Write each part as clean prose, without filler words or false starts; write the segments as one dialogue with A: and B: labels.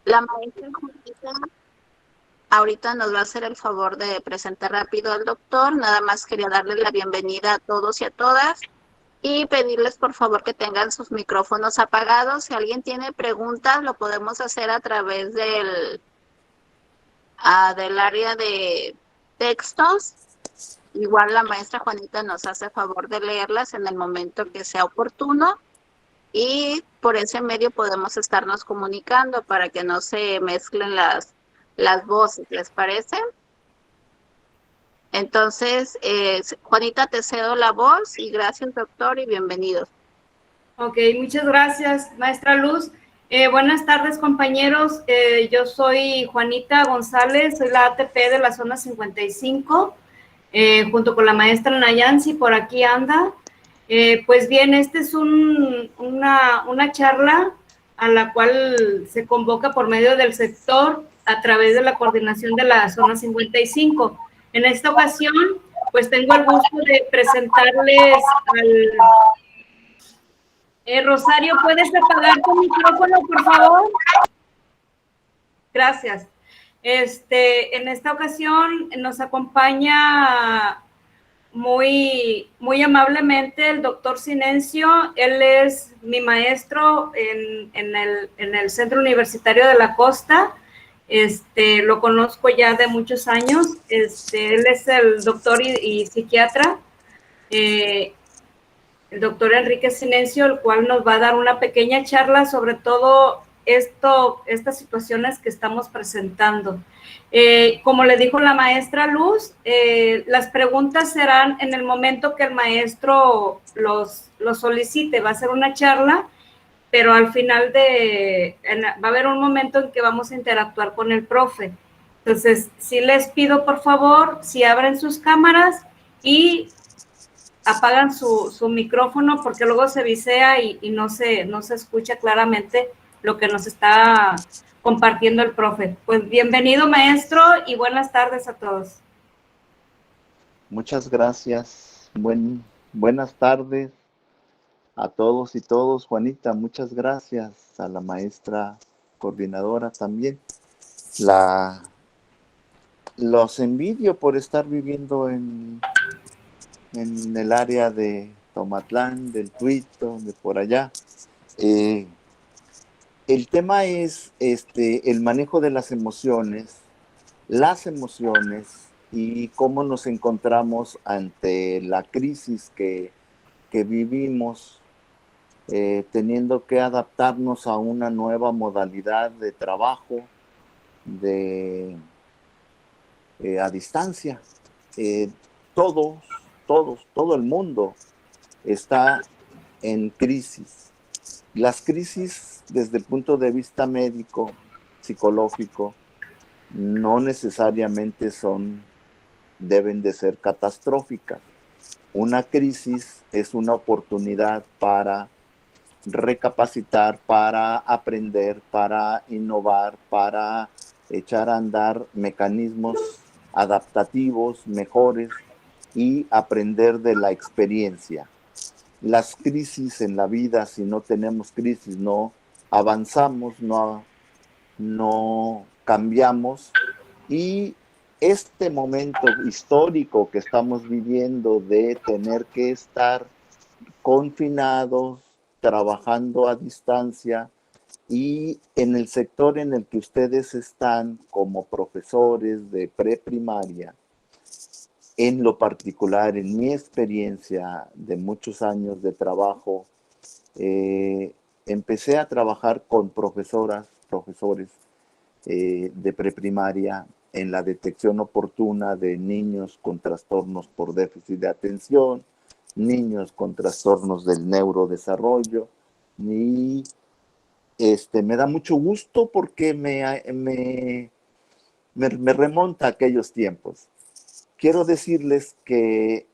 A: La maestra Juanita ahorita nos va a hacer el favor de presentar rápido al doctor. Nada más quería darle la bienvenida a todos y a todas y pedirles por favor que tengan sus micrófonos apagados. Si alguien tiene preguntas, lo podemos hacer a través del área de textos. Igual la maestra Juanita nos hace favor de leerlas en el momento que sea oportuno y por ese medio podemos estarnos comunicando para que no se mezclen las voces, ¿les parece? Entonces, Juanita, te cedo la voz y gracias, doctor, y bienvenidos.
B: Ok, muchas gracias, maestra Luz. Buenas tardes, compañeros. Yo soy Juanita González, soy la ATP de la zona 55, junto con la maestra Nayansi, por aquí anda. Pues bien, esta es una charla a la cual se convoca por medio del sector a través de la coordinación de la zona 55. En esta ocasión, pues tengo el gusto de presentarles al Rosario, ¿puedes apagar tu micrófono, por favor? Gracias. En esta ocasión nos acompaña muy amablemente el doctor Sinencio. Él es mi maestro en el Centro Universitario de la Costa. Lo conozco ya de muchos años. Él es el doctor y psiquiatra. El doctor Enrique Sinencio, el cual nos va a dar una pequeña charla sobre todo estas situaciones que estamos presentando. Como le dijo la maestra Luz, las preguntas serán en el momento que el maestro los solicite. Va a ser una charla, pero al final va a haber un momento en que vamos a interactuar con el profe. Entonces, sí les pido, por favor, si abren sus cámaras y apagan su micrófono porque luego se visea y no se escucha claramente lo que nos está compartiendo el profe. Pues bienvenido, maestro, y buenas tardes a todos.
C: Muchas gracias. Buenas tardes a todos y todos. Juanita, muchas gracias. A la maestra coordinadora también. Los envidio por estar viviendo en el área de Tomatlán, del Tuito, de por allá. El tema es el manejo de las emociones y cómo nos encontramos ante la crisis que vivimos, teniendo que adaptarnos a una nueva modalidad de trabajo a distancia. Eh, todo el mundo está en crisis. Las crisis desde el punto de vista médico, psicológico, no necesariamente deben de ser catastróficas. Una crisis es una oportunidad para recapacitar, para aprender, para innovar, para echar a andar mecanismos adaptativos mejores y aprender de la experiencia. Las crisis en la vida, si no tenemos crisis, no avanzamos, no cambiamos, y este momento histórico que estamos viviendo de tener que estar confinados, trabajando a distancia, y en el sector en el que ustedes están como profesores de preprimaria, en lo particular, en mi experiencia de muchos años de trabajo, empecé a trabajar con profesores de preprimaria en la detección oportuna de niños con trastornos por déficit de atención, niños con trastornos del neurodesarrollo, y me da mucho gusto porque me remonta a aquellos tiempos. Quiero decirles que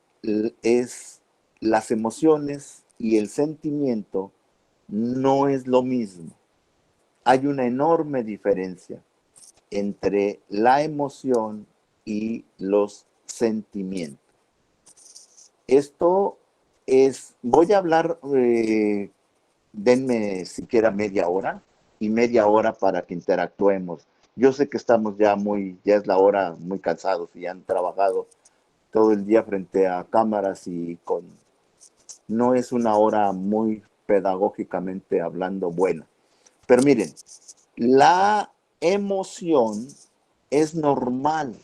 C: las emociones y el sentimiento no es lo mismo. Hay una enorme diferencia entre la emoción y los sentimientos. Esto voy a hablar, denme siquiera media hora y media hora para que interactuemos. Yo sé que estamos ya es la hora, muy cansados y han trabajado todo el día frente a cámaras no es una hora muy pedagógicamente hablando buena. Pero miren, la emoción es normal.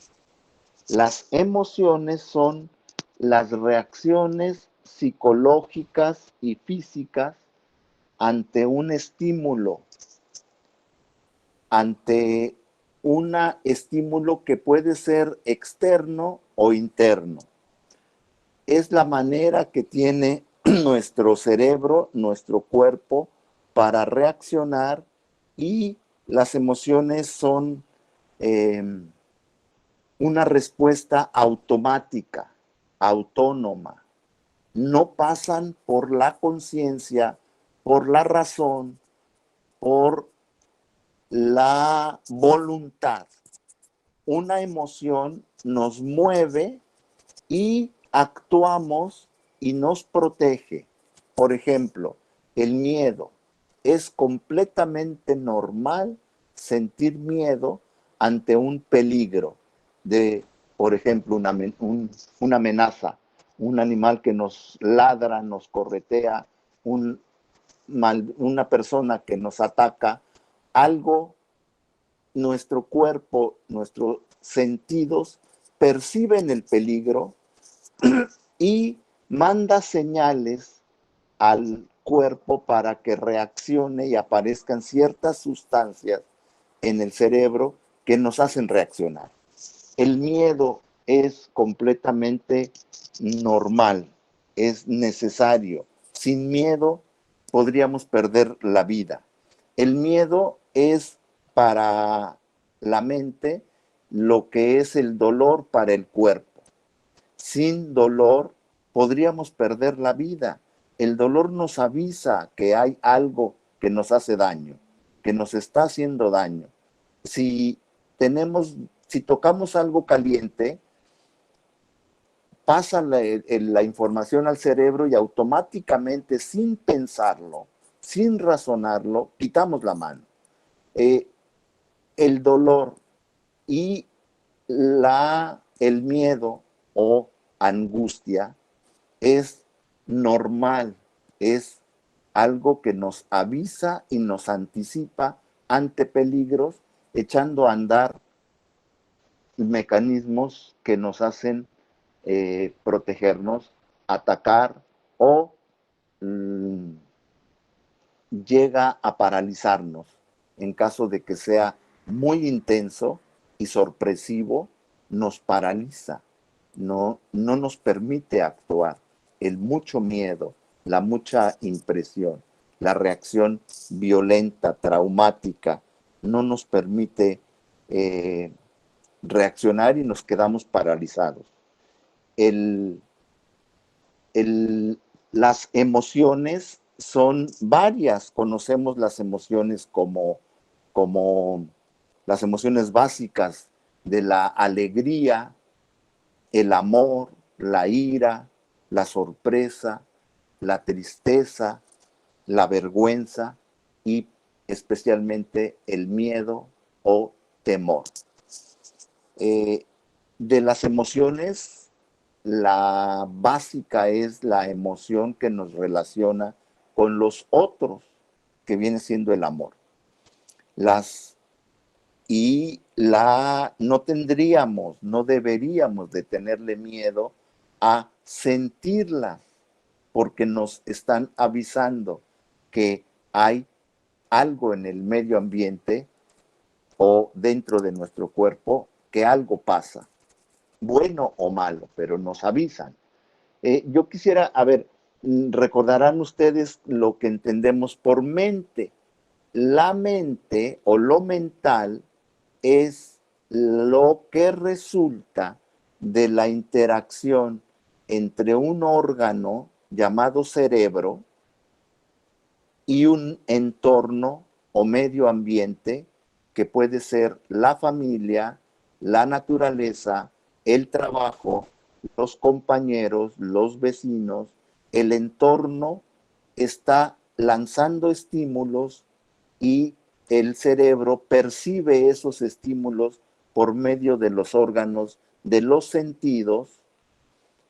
C: Las emociones son las reacciones psicológicas y físicas ante un estímulo, ante un estímulo que puede ser externo o interno. Es la manera que tiene nuestro cerebro, nuestro cuerpo, para reaccionar, y las emociones son una respuesta automática, autónoma. No pasan por la conciencia, por la razón, por la voluntad. Una emoción nos mueve y actuamos y nos protege. Por ejemplo, el miedo. Es completamente normal sentir miedo ante un peligro de, por ejemplo, una amenaza, un animal que nos ladra, nos corretea, una persona que nos ataca, algo. Nuestro cuerpo, nuestros sentidos perciben el peligro y manda señales al cuerpo para que reaccione y aparezcan ciertas sustancias en el cerebro que nos hacen reaccionar. El miedo es completamente normal, es necesario. Sin miedo podríamos perder la vida. El miedo es para la mente lo que es el dolor para el cuerpo. Sin dolor podríamos perder la vida. El dolor nos avisa que hay algo que nos hace daño, que nos está haciendo daño. Si tocamos algo caliente, pasa la información al cerebro y automáticamente, sin pensarlo, sin razonarlo, quitamos la mano. El dolor y el miedo o angustia es normal, es algo que nos avisa y nos anticipa ante peligros, echando a andar mecanismos que nos hacen protegernos, atacar o llega a paralizarnos en caso de que sea muy intenso y sorpresivo. Nos paraliza, no nos permite actuar. El mucho miedo, la mucha impresión, la reacción violenta, traumática, no nos permite reaccionar y nos quedamos paralizados. Las emociones son varias. Conocemos las emociones como las emociones básicas de la alegría, el amor, la ira, la sorpresa, la tristeza, la vergüenza y especialmente el miedo o temor. De las emociones, la básica es la emoción que nos relaciona con los otros, que viene siendo el amor. No deberíamos de tenerle miedo a sentirlas, porque nos están avisando que hay algo en el medio ambiente o dentro de nuestro cuerpo, que algo pasa, bueno o malo, pero nos avisan. Yo quisiera, recordarán ustedes lo que entendemos por mente. La mente o lo mental es lo que resulta de la interacción entre un órgano llamado cerebro y un entorno o medio ambiente que puede ser la familia, la naturaleza, el trabajo, los compañeros, los vecinos. El entorno está lanzando estímulos y el cerebro percibe esos estímulos por medio de los órganos de los sentidos,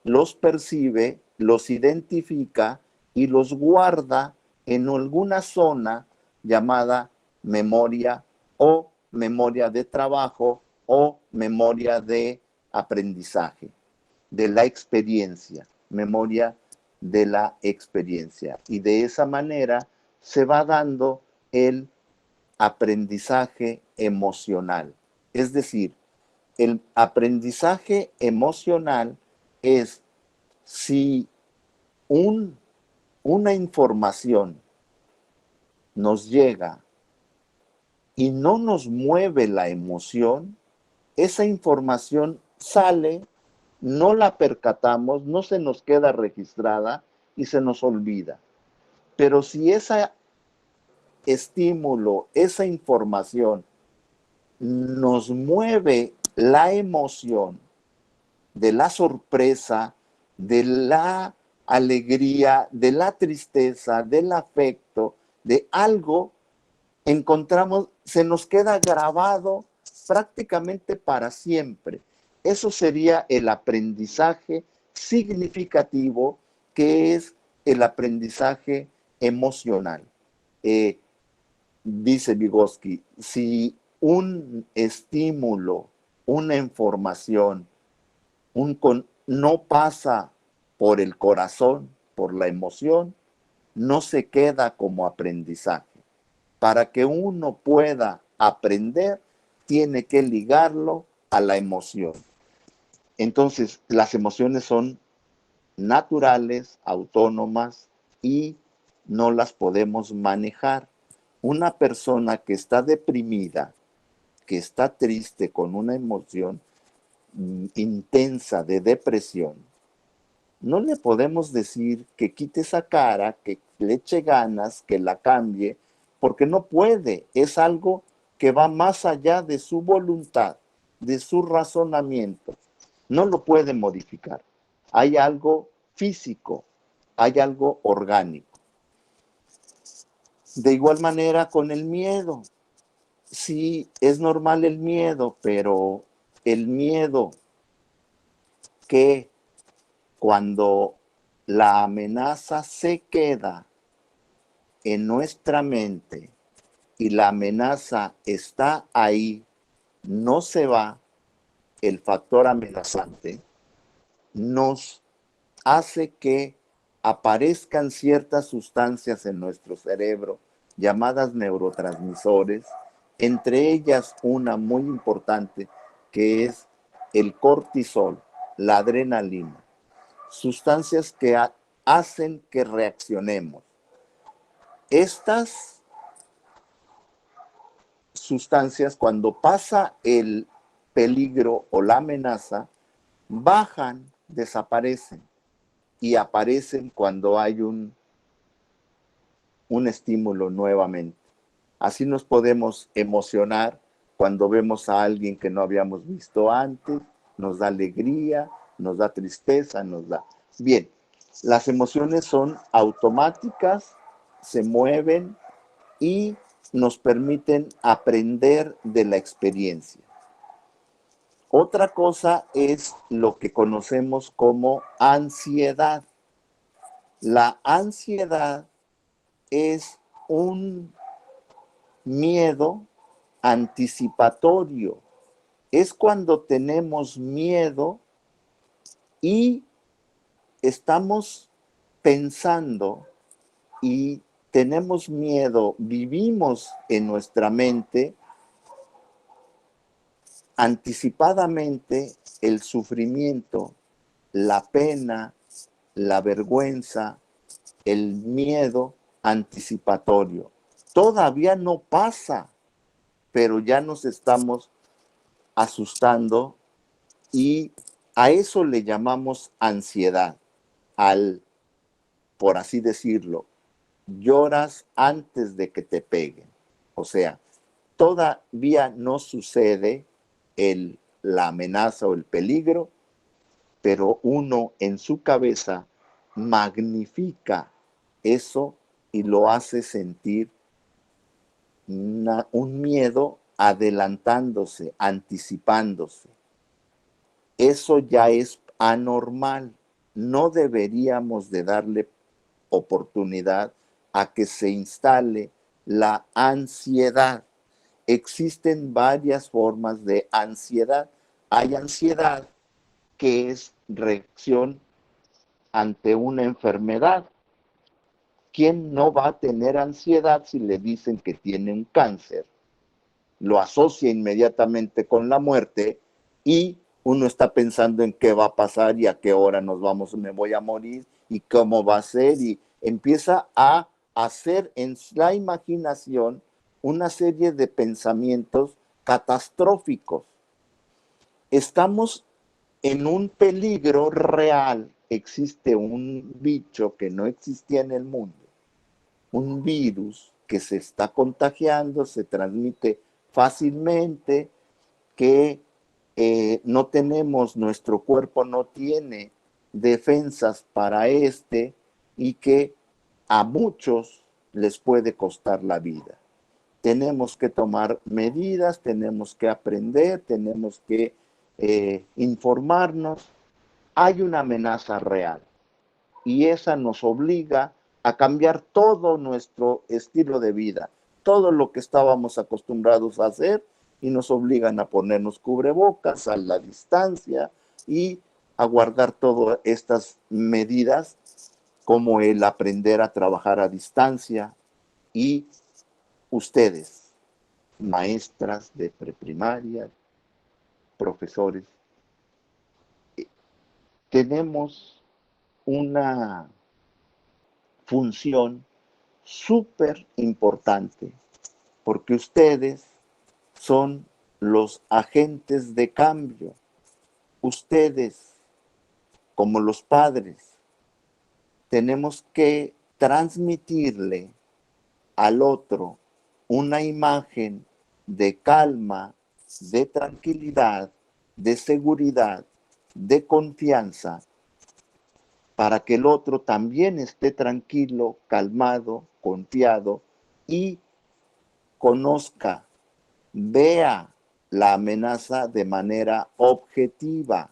C: los percibe, los identifica y los guarda en alguna zona llamada memoria o memoria de trabajo o memoria de aprendizaje, de la experiencia, memoria de la experiencia. Y de esa manera se va dando el aprendizaje emocional. Es decir, el aprendizaje emocional es si una información nos llega y no nos mueve la emoción, esa información sale, no la percatamos, no se nos queda registrada y se nos olvida. Pero si ese estímulo, esa información nos mueve la emoción de la sorpresa, de la alegría, de la tristeza, del afecto, de algo, encontramos, se nos queda grabado prácticamente para siempre. Eso sería el aprendizaje significativo, que es el aprendizaje emocional. Dice Vygotsky, si un estímulo, una información, no pasa por el corazón, por la emoción, no se queda como aprendizaje. Para que uno pueda aprender, tiene que ligarlo a la emoción. Entonces, las emociones son naturales, autónomas y no las podemos manejar. Una persona que está deprimida, que está triste con una emoción intensa de depresión, no le podemos decir que quite esa cara, que le eche ganas, que la cambie, porque no puede. Es algo que va más allá de su voluntad, de su razonamiento. No lo puede modificar. Hay algo físico, hay algo orgánico. De igual manera con el miedo. Sí, es normal el miedo, pero el miedo que cuando la amenaza se queda en nuestra mente y la amenaza está ahí, no se va, el factor amenazante nos hace que aparezcan ciertas sustancias en nuestro cerebro llamadas neurotransmisores, entre ellas una muy importante que es el cortisol, la adrenalina, sustancias que hacen que reaccionemos. Estas sustancias, cuando pasa el peligro o la amenaza, bajan, desaparecen y aparecen cuando hay un estímulo nuevamente. Así nos podemos emocionar cuando vemos a alguien que no habíamos visto antes, nos da alegría, nos da tristeza, nos da... Bien, las emociones son automáticas, se mueven y nos permiten aprender de la experiencia. Otra cosa es lo que conocemos como ansiedad. La ansiedad es un miedo anticipatorio. Es cuando tenemos miedo y estamos pensando y tenemos miedo, vivimos en nuestra mente anticipadamente el sufrimiento, la pena, la vergüenza, el miedo anticipatorio. Todavía no pasa, pero ya nos estamos asustando y a eso le llamamos ansiedad, por así decirlo, lloras antes de que te peguen. O sea, todavía no sucede la amenaza o el peligro, pero uno en su cabeza magnifica eso y lo hace sentir un miedo adelantándose, anticipándose. Eso ya es anormal. No deberíamos de darle oportunidad a que se instale la ansiedad. Existen varias formas de ansiedad. Hay ansiedad que es reacción ante una enfermedad. ¿Quién no va a tener ansiedad si le dicen que tiene un cáncer? Lo asocia inmediatamente con la muerte y uno está pensando en qué va a pasar y a qué hora me voy a morir y cómo va a ser, y empieza a hacer en la imaginación una serie de pensamientos catastróficos. Estamos en un peligro real. Existe un bicho que no existía en el mundo, un virus que se está contagiando, se transmite fácilmente, que no tenemos, nuestro cuerpo no tiene defensas para y que a muchos les puede costar la vida. Tenemos que tomar medidas, tenemos que aprender, tenemos que informarnos. Hay una amenaza real y esa nos obliga a cambiar todo nuestro estilo de vida, todo lo que estábamos acostumbrados a hacer, y nos obligan a ponernos cubrebocas, a la distancia y a guardar todas estas medidas, como el aprender a trabajar a distancia. Y ustedes, maestras de preprimaria, profesores, tenemos una función súper importante, porque ustedes son los agentes de cambio. Ustedes, como los padres, tenemos que transmitirle al otro una imagen de calma, de tranquilidad, de seguridad, de confianza, para que el otro también esté tranquilo, calmado, confiado y conozca, vea la amenaza de manera objetiva,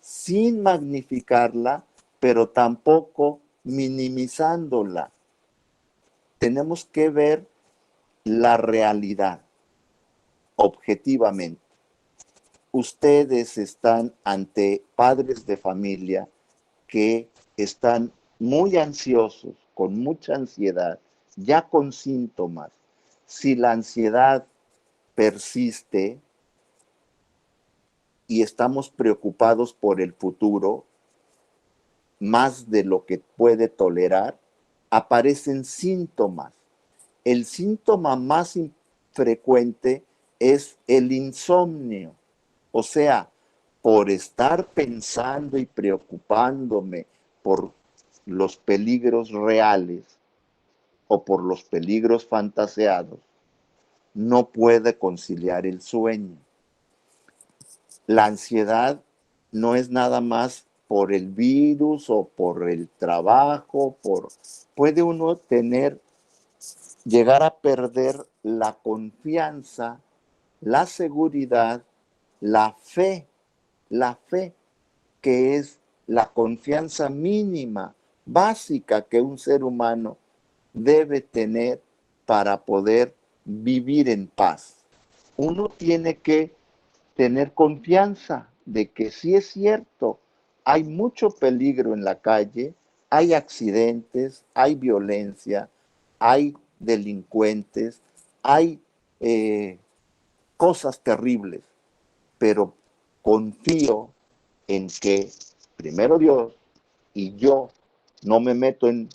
C: sin magnificarla, pero tampoco minimizándola. Tenemos que ver la realidad objetivamente. Ustedes están ante padres de familia que están muy ansiosos, con mucha ansiedad, ya con síntomas. Si la ansiedad persiste y estamos preocupados por el futuro, más de lo que puede tolerar, aparecen síntomas. El síntoma más frecuente es el insomnio. O sea, por estar pensando y preocupándome por los peligros reales o por los peligros fantaseados, no puede conciliar el sueño. La ansiedad no es nada más por el virus o por el trabajo, puede uno llegar a perder la confianza, la seguridad, la fe, que es la confianza mínima, básica, que un ser humano debe tener para poder vivir en paz. Uno tiene que tener confianza de que sí es cierto, hay mucho peligro en la calle, hay accidentes, hay violencia, hay delincuentes, hay cosas terribles, pero confío en que primero Dios y yo no me meto en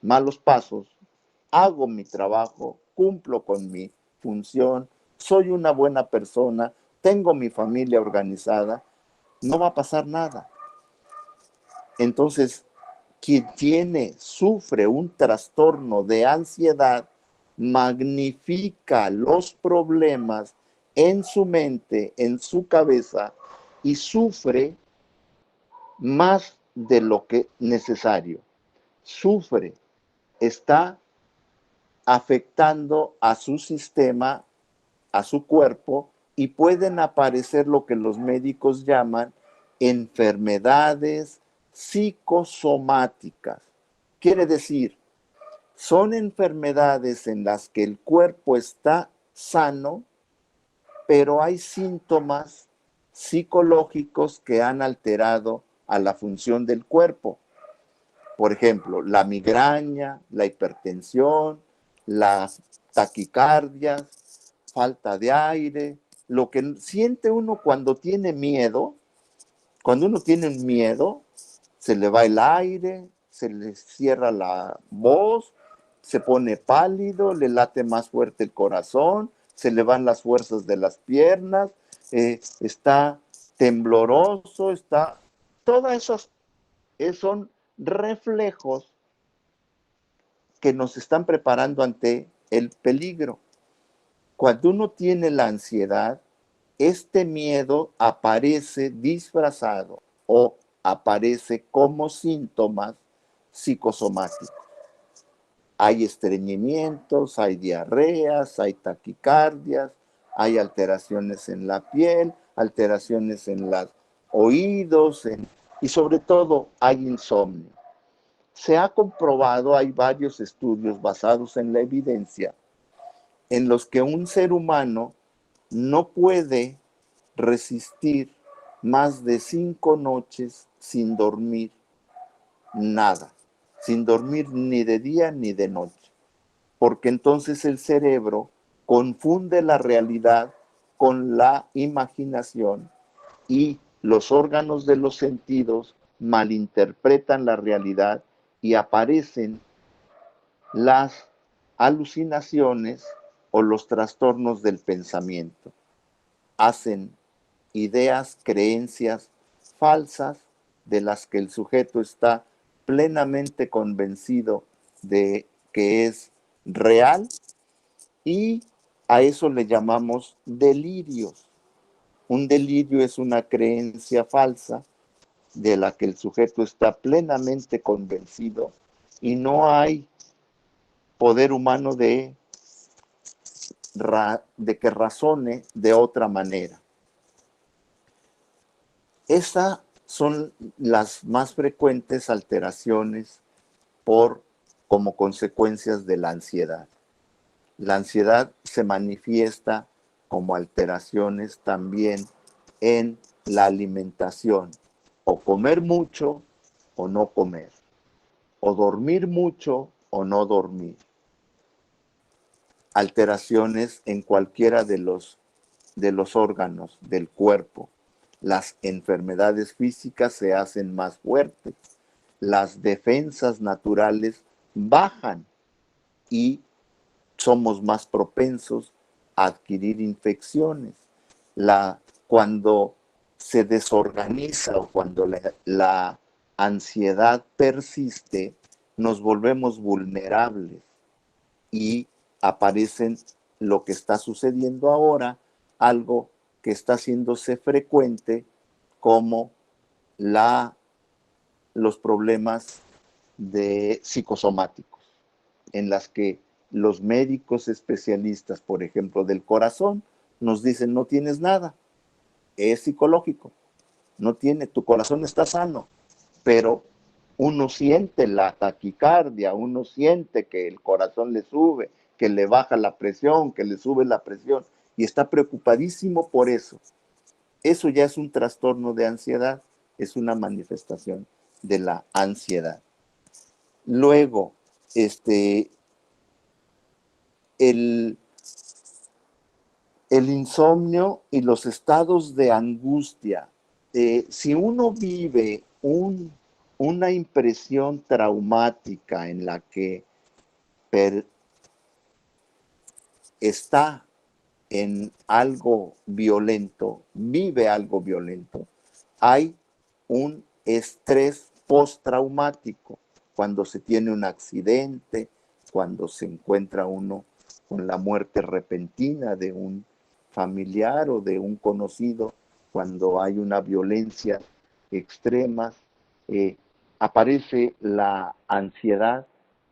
C: malos pasos, hago mi trabajo, cumplo con mi función, soy una buena persona, tengo mi familia organizada, no va a pasar nada. Entonces, quien sufre un trastorno de ansiedad, magnifica los problemas en su mente, en su cabeza, y sufre más de lo que es necesario. Sufre, está afectando a su sistema, a su cuerpo, y pueden aparecer lo que los médicos llaman enfermedades psicosomáticas. Quiere decir, son enfermedades en las que el cuerpo está sano, pero hay síntomas psicológicos que han alterado a la función del cuerpo. Por ejemplo, la migraña, la hipertensión, las taquicardias, falta de aire, lo que siente uno cuando tiene miedo. Cuando uno tiene un miedo, se le va el aire, se le cierra la voz, se pone pálido, le late más fuerte el corazón, se le van las fuerzas de las piernas, está tembloroso, está... Todas esas son reflejos que nos están preparando ante el peligro. Cuando uno tiene la ansiedad, este miedo aparece disfrazado o aparece como síntomas psicosomáticos. Hay estreñimientos, hay diarreas, hay taquicardias, hay alteraciones en la piel, alteraciones en los oídos y sobre todo hay insomnio. Se ha comprobado, hay varios estudios basados en la evidencia, en los que un ser humano no puede resistir más de 5 noches sin dormir nada, sin dormir ni de día ni de noche, porque entonces el cerebro confunde la realidad con la imaginación y los órganos de los sentidos malinterpretan la realidad y aparecen las alucinaciones o los trastornos del pensamiento. Hacen ideas, creencias falsas de las que el sujeto está plenamente convencido de que es real, y a eso le llamamos delirios. Un delirio es una creencia falsa de la que el sujeto está plenamente convencido y no hay poder humano de que razone de otra manera. Estas son las más frecuentes alteraciones como consecuencias de la ansiedad. La ansiedad se manifiesta como alteraciones también en la alimentación, o comer mucho o no comer, o dormir mucho o no dormir. Alteraciones en cualquiera de los órganos del cuerpo. Las enfermedades físicas se hacen más fuertes, las defensas naturales bajan y somos más propensos a adquirir infecciones. Cuando se desorganiza o cuando la ansiedad persiste, nos volvemos vulnerables y aparecen lo que está sucediendo ahora, algo que está haciéndose frecuente, como los problemas psicosomáticos, en las que los médicos especialistas, por ejemplo, del corazón, nos dicen: no tienes nada, es psicológico, tu corazón está sano, pero uno siente la taquicardia, uno siente que el corazón le sube, que le baja la presión, que le sube la presión, y está preocupadísimo por eso. Eso ya es un trastorno de ansiedad, es una manifestación de la ansiedad. Luego, el insomnio y los estados de angustia. Si uno vive una impresión traumática en la que está en algo violento, vive algo violento, hay un estrés postraumático. Cuando se tiene un accidente, cuando se encuentra uno con la muerte repentina de un familiar o de un conocido, cuando hay una violencia extrema, aparece la ansiedad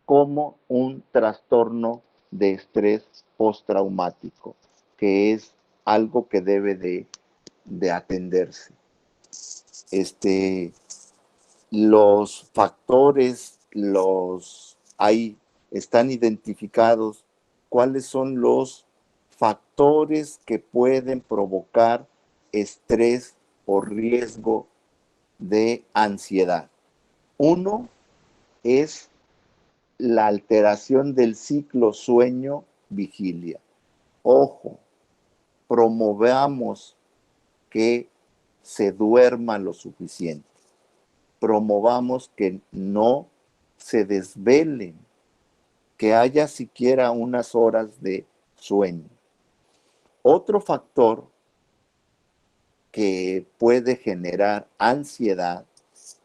C: como un trastorno de estrés postraumático, que es algo que debe de atenderse. Los factores, ahí están identificados cuáles son los factores que pueden provocar estrés o riesgo de ansiedad. Uno es la alteración del ciclo sueño-vigilia. Ojo, promovamos que se duerma lo suficiente. Promovamos que no se desvelen, que haya siquiera unas horas de sueño. Otro factor que puede generar ansiedad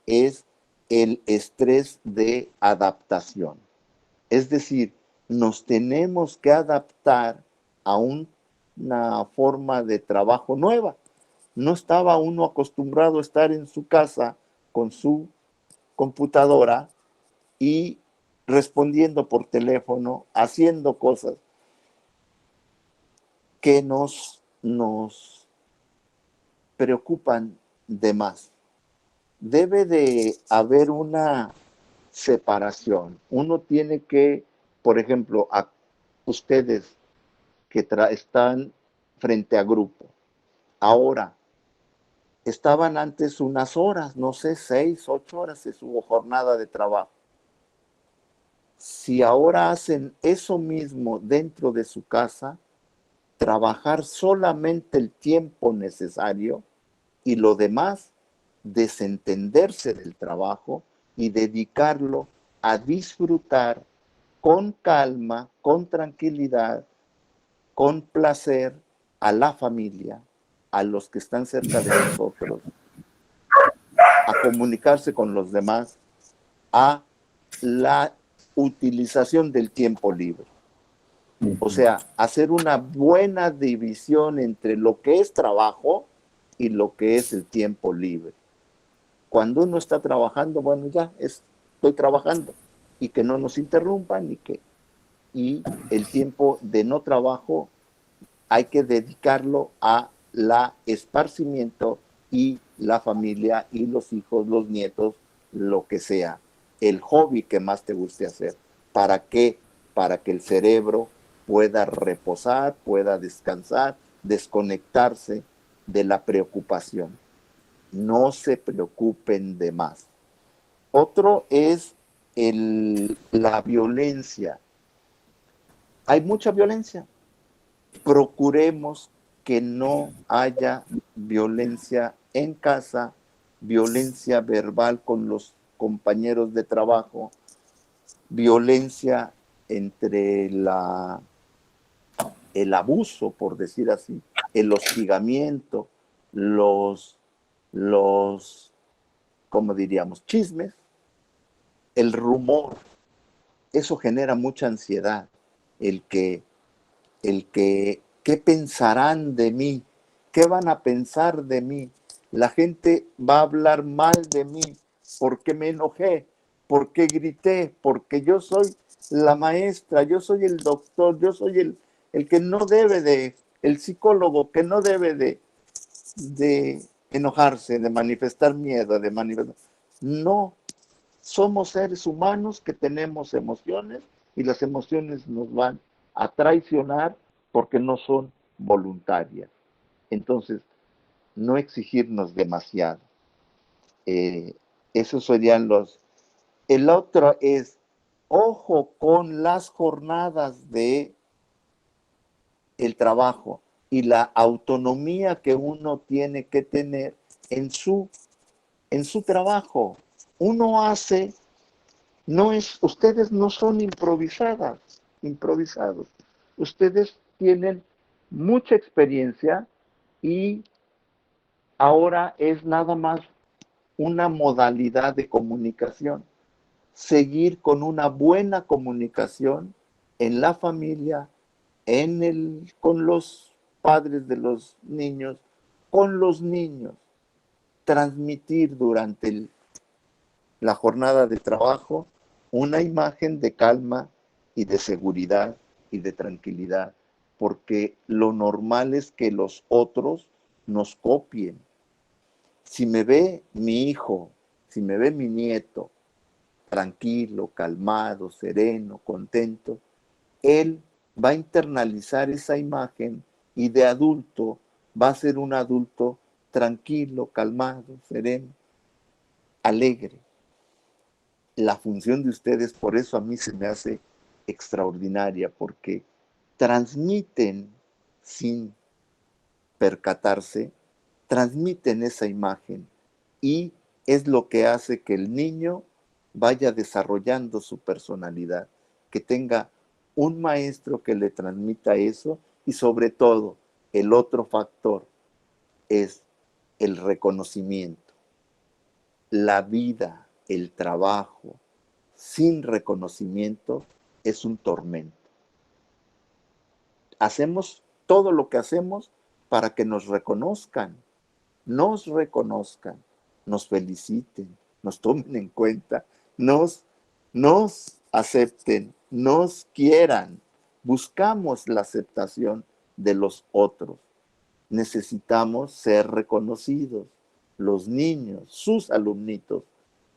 C: es el estrés de adaptación. Es decir, nos tenemos que adaptar a una forma de trabajo nueva. No estaba uno acostumbrado a estar en su casa con su computadora y respondiendo por teléfono, haciendo cosas que nos preocupan de más. Debe de haber una separación. Uno tiene que, por ejemplo, a ustedes que están frente a grupo, ahora, estaban antes unas horas, no sé, 6, 8 horas de su jornada de trabajo. Si ahora hacen eso mismo dentro de su casa, trabajar solamente el tiempo necesario y lo demás, desentenderse del trabajo y dedicarlo a disfrutar con calma, con tranquilidad, con placer a la familia, a los que están cerca de nosotros, a comunicarse con los demás, a la utilización del tiempo libre. O sea, hacer una buena división entre lo que es trabajo y lo que es el tiempo libre. Cuando uno está trabajando, bueno, ya estoy trabajando y que no nos interrumpan y el tiempo de no trabajo hay que dedicarlo a la esparcimiento y la familia y los hijos, los nietos, lo que sea, el hobby que más te guste hacer. ¿Para qué? Para que el cerebro pueda reposar, pueda descansar, desconectarse de la preocupación. No se preocupen de más. Otro es la violencia. Hay mucha violencia. Procuremos que no haya violencia en casa, violencia verbal con los compañeros de trabajo, violencia entre el abuso, por decir así, el hostigamiento, ¿cómo diríamos? Chismes, el rumor. Eso genera mucha ansiedad. ¿Qué pensarán de mí? ¿Qué van a pensar de mí? La gente va a hablar mal de mí porque me enojé, porque grité, porque yo soy la maestra, yo soy el doctor, yo soy el que no debe el psicólogo que no debe de enojarse, de manifestar miedo, No, somos seres humanos que tenemos emociones y las emociones nos van a traicionar porque no son voluntarias. Entonces, no exigirnos demasiado. Esos serían los... El otro es, ojo con las jornadas de el trabajo y la autonomía que uno tiene que tener en su trabajo. Uno hace, ustedes no son improvisados. Ustedes tienen mucha experiencia y ahora es nada más una modalidad de comunicación. Seguir con una buena comunicación en la familia, con los padres de los niños, con los niños. Transmitir durante la jornada de trabajo una imagen de calma y de seguridad y de tranquilidad, porque lo normal es que los otros nos copien. Si me ve mi hijo, si me ve mi nieto, tranquilo, calmado, sereno, contento, él va a internalizar esa imagen y de adulto va a ser un adulto tranquilo, calmado, sereno, alegre. La función de ustedes, por eso a mí se me hace extraordinaria, porque transmiten sin percatarse, transmiten esa imagen y es lo que hace que el niño vaya desarrollando su personalidad, que tenga un maestro que le transmita eso y sobre todo el otro factor es el reconocimiento. La vida, el trabajo, sin reconocimiento es un tormento. Hacemos todo lo que hacemos para que nos reconozcan, nos feliciten, nos tomen en cuenta, nos acepten, nos quieran. Buscamos la aceptación de los otros. Necesitamos ser reconocidos. Los niños, sus alumnitos,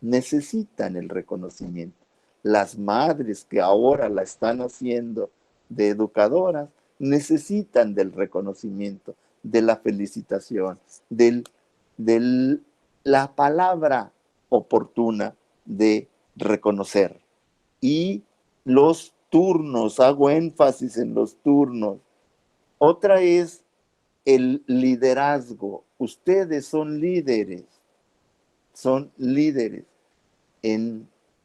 C: necesitan el reconocimiento. Las madres que ahora la están haciendo de educadoras necesitan del reconocimiento, de la felicitación, de la palabra oportuna de reconocer. Y los turnos, hago énfasis en los turnos. Otra es el liderazgo. Ustedes son líderes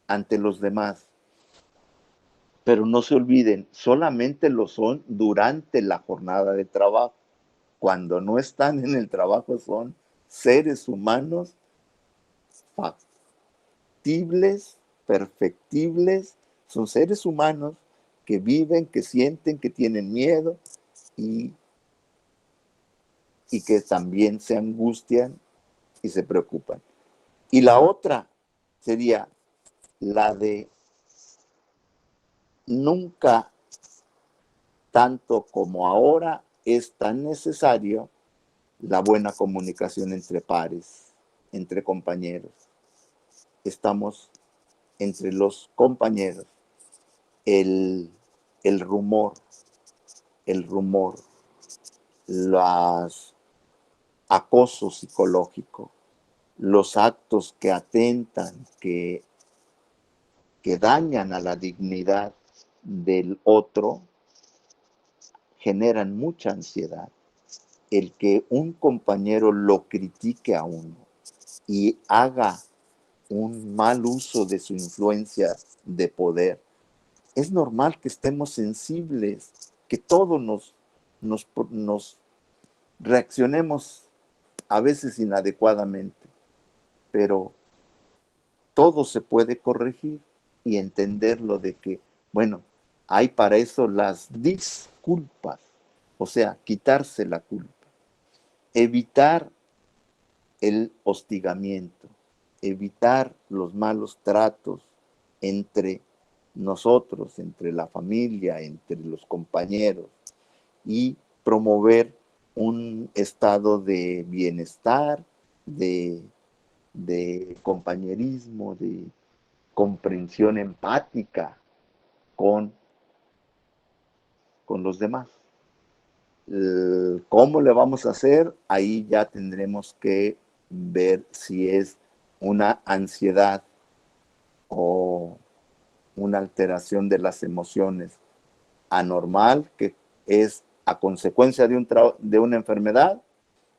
C: ante los demás. Pero no se olviden, solamente lo son durante la jornada de trabajo. Cuando no están en el trabajo son seres humanos factibles, perfectibles, son seres humanos que viven, que sienten, que tienen miedo y que también se angustian y se preocupan. Y la otra sería la de nunca tanto como ahora es tan necesario la buena comunicación entre pares, entre compañeros. Estamos entre los compañeros. El rumor, los acoso psicológico, los actos que atentan, que dañan a la dignidad del otro, generan mucha ansiedad. El que un compañero lo critique a uno y haga un mal uso de su influencia de poder, es normal que estemos sensibles, que todos nos reaccionemos a veces inadecuadamente, pero todo se puede corregir y entenderlo de que, bueno, hay para eso las disculpas, o sea, quitarse la culpa, evitar el hostigamiento, evitar los malos tratos entre nosotros, entre la familia, entre los compañeros y promover un estado de bienestar, de compañerismo, de comprensión empática con los demás. ¿Cómo le vamos a hacer? Ahí ya tendremos que ver si es una ansiedad o una alteración de las emociones anormal, que es a consecuencia de una enfermedad,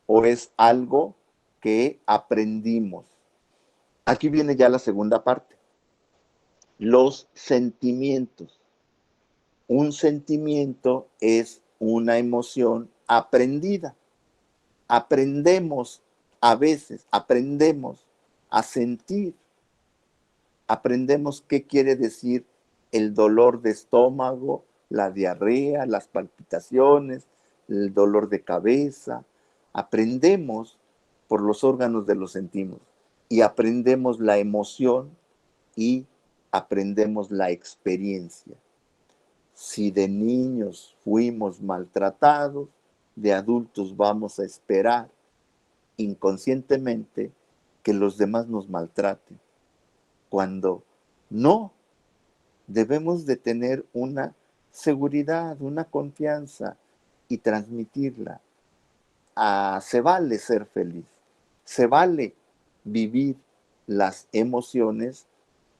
C: o es algo que aprendimos. Aquí viene ya la segunda parte. Los sentimientos. Un sentimiento es una emoción aprendida. Aprendemos a veces, aprendemos a sentir. Aprendemos qué quiere decir el dolor de estómago, la diarrea, las palpitaciones, el dolor de cabeza. Aprendemos por los órganos de los sentidos y aprendemos la emoción y aprendemos la experiencia. Si de niños fuimos maltratados, de adultos vamos a esperar inconscientemente que los demás nos maltraten. Cuando no, debemos de tener una seguridad, una confianza y transmitirla. Se vale ser feliz, se vale vivir las emociones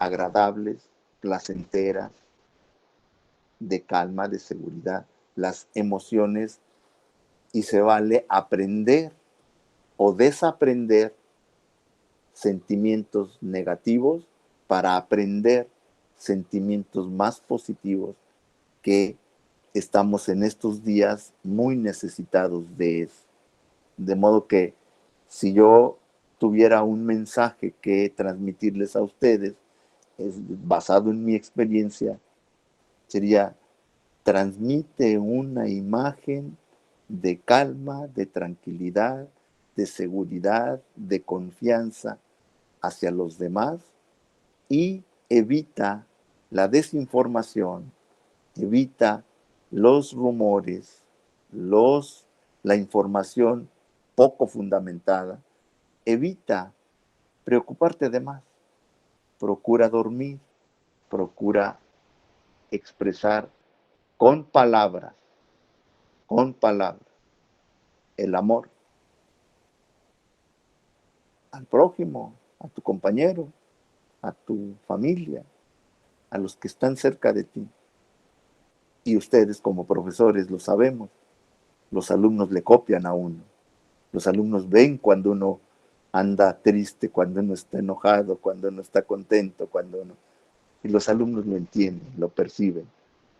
C: agradables, placenteras, de calma, de seguridad, las emociones, y se vale aprender o desaprender sentimientos negativos para aprender sentimientos más positivos que estamos en estos días muy necesitados de eso. De modo que si yo tuviera un mensaje que transmitirles a ustedes, basado en mi experiencia, sería: transmite una imagen de calma, de tranquilidad, de seguridad, de confianza hacia los demás, y evita la desinformación, evita los rumores, la información poco fundamentada, evita preocuparte de más, procura dormir, procura expresar con palabras, el amor al prójimo, a tu compañero, a tu familia, a los que están cerca de ti. Y ustedes como profesores lo sabemos, los alumnos le copian a uno. Los alumnos ven cuando uno anda triste, cuando uno está enojado, cuando uno está contento, y los alumnos lo entienden, lo perciben.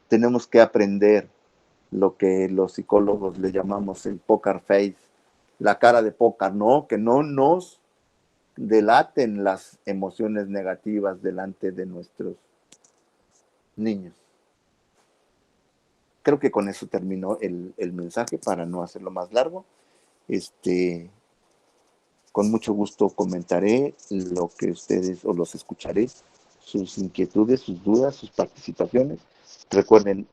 C: Tenemos que aprender lo que los psicólogos le llamamos el poker face, la cara de póker, ¿no? Que no nos delaten las emociones negativas delante de nuestros niños. Creo que con eso terminó el mensaje para no hacerlo más largo. Con mucho gusto comentaré lo que ustedes, o los escucharé, sus inquietudes, sus dudas, sus participaciones. Recuerden,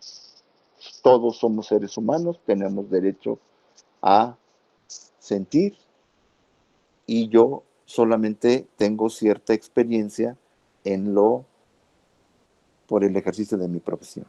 C: todos somos seres humanos, tenemos derecho a sentir, y yo solamente tengo cierta experiencia por el ejercicio de mi profesión.